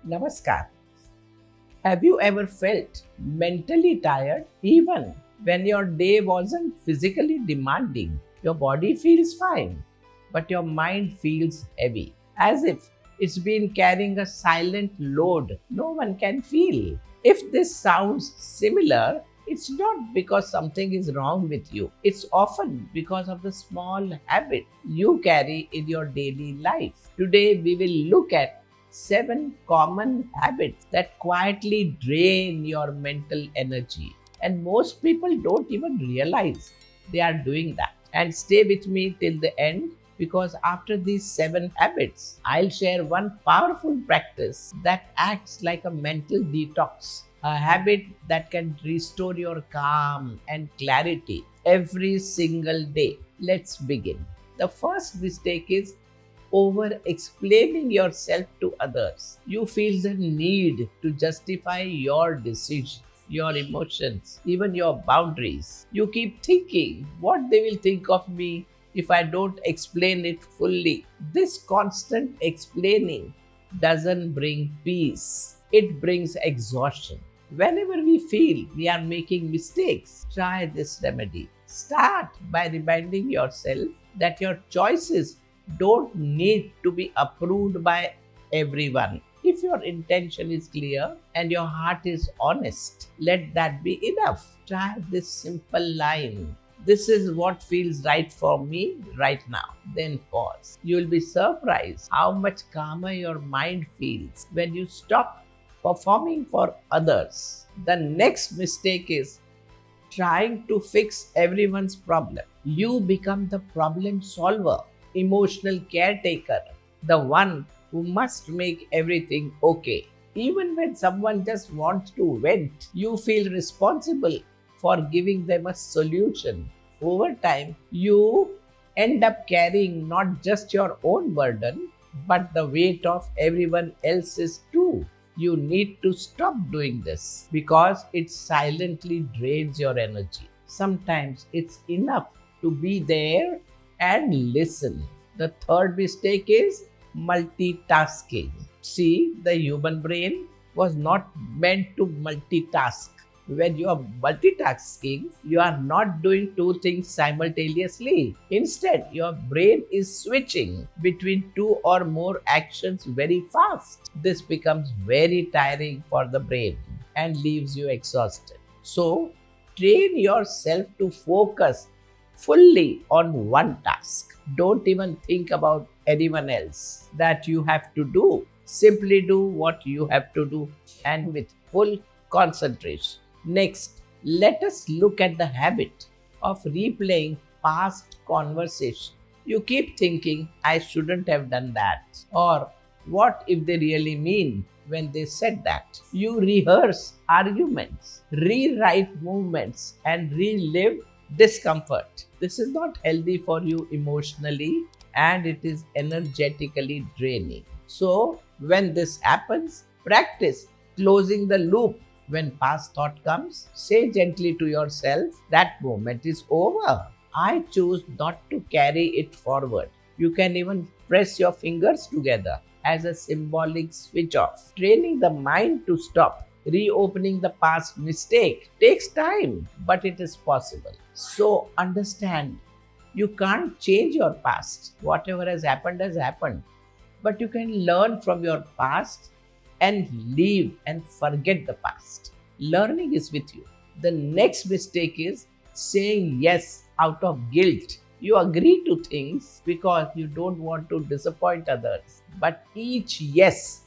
Namaskar. Have you ever felt mentally tired even when your day wasn't physically demanding? Your body feels fine, but your mind feels heavy, as if it's been carrying a silent load no one can feel. If this sounds similar, it's not because something is wrong with you. It's often because of the small habits you carry in your daily life. Today, we will look at 7 common habits that quietly drain your mental energy. And most people don't even realize they are doing that. And stay with me till the end because after these 7 habits, I'll share one powerful practice that acts like a mental detox, a habit that can restore your calm and clarity every single day. Let's begin. The first mistake is over explaining yourself to others. You feel the need to justify your decision, your emotions, even your boundaries. You keep thinking what they will think of me if I don't explain it fully. This constant explaining doesn't bring peace, it brings exhaustion. Whenever we feel we are making mistakes, try this remedy. Start by reminding yourself that your choices don't need to be approved by everyone. If your intention is clear and your heart is honest, let that be enough. Try this simple line. This is what feels right for me right now. Then pause. You will be surprised how much calmer your mind feels when you stop performing for others. The next mistake is trying to fix everyone's problem. You become the problem solver, emotional caretaker, the one who must make everything okay. Even when someone just wants to vent, you feel responsible for giving them a solution. Over time, you end up carrying not just your own burden, but the weight of everyone else's too. You need to stop doing this because it silently drains your energy. Sometimes it's enough to be there and listen. The third mistake is multitasking. See, the human brain was not meant to multitask. When you are multitasking, you are not doing two things simultaneously. Instead, your brain is switching between two or more actions very fast. This becomes very tiring for the brain and leaves you exhausted. So, train yourself to focus fully on one task. Don't even think about anyone else that you have to do. Simply do what you have to do and with full concentration. Next, let us look at the habit of replaying past conversation. You keep thinking, I shouldn't have done that, or what if they really mean when they said that. You rehearse arguments, rewrite movements, and relive discomfort. This is not healthy for you emotionally and it is energetically draining. So, when this happens, practice closing the loop. When past thought comes, say gently to yourself, that moment is over. I choose not to carry it forward. You can even press your fingers together as a symbolic switch off. Training the mind to stop reopening the past mistake takes time, but it is possible. So understand, you can't change your past. Whatever has happened. But you can learn from your past and leave and forget the past. Learning is with you. The next mistake is saying yes out of guilt. You agree to things because you don't want to disappoint others. But each yes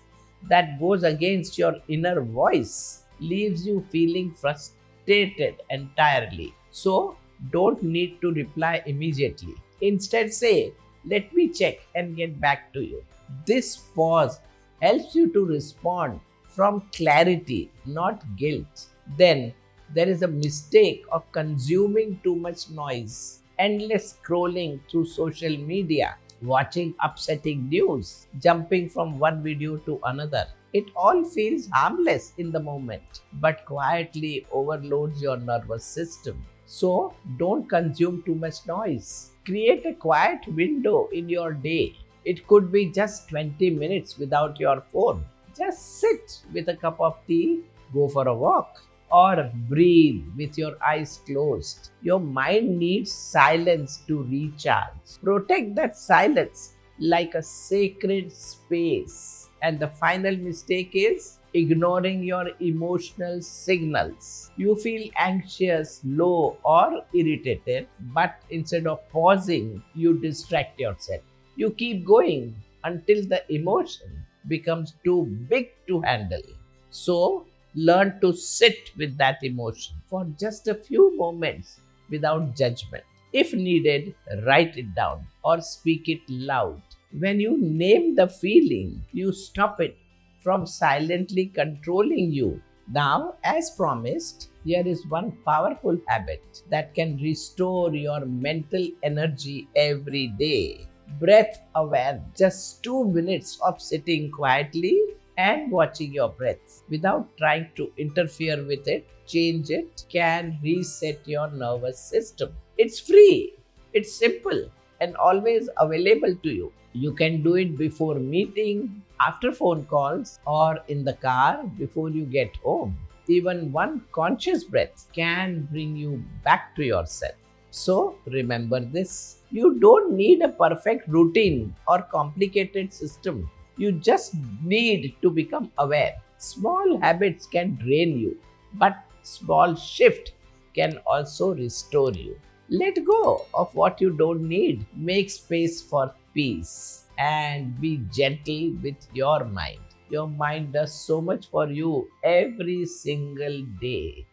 that goes against your inner voice leaves you feeling frustrated entirely. So don't need to reply immediately. Instead, say, let me check and get back to you. This pause helps you to respond from clarity, not guilt. Then there is a mistake of consuming too much noise, endless scrolling through social media, watching upsetting news, jumping from one video to another. It all feels harmless in the moment, but quietly overloads your nervous system. So don't consume too much noise. Create a quiet window in your day. It could be just 20 minutes without your phone. Just sit with a cup of tea, go for a walk, or breathe with your eyes closed. Your mind needs silence to recharge. Protect that silence like a sacred space. And the final mistake is ignoring your emotional signals. You feel anxious, low, or irritated, but instead of pausing, you distract yourself. You keep going until the emotion becomes too big to handle. So, learn to sit with that emotion for just a few moments without judgment. If needed, write it down or speak it loud. When you name the feeling, you stop it from silently controlling you. Now, as promised, here is one powerful habit that can restore your mental energy every day. Breath aware. Just 2 minutes of sitting quietly and watching your breath without trying to interfere with it, change it, can reset your nervous system. It's free, it's simple, and always available to you. You can do it before meeting, after phone calls, or in the car before you get home. Even one conscious breath can bring you back to yourself. So remember this, you don't need a perfect routine or complicated system. You just need to become aware. Small habits can drain you, but small shift can also restore you. Let go of what you don't need. Make space for peace and be gentle with your mind. Your mind does so much for you every single day.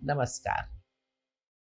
Namaskar.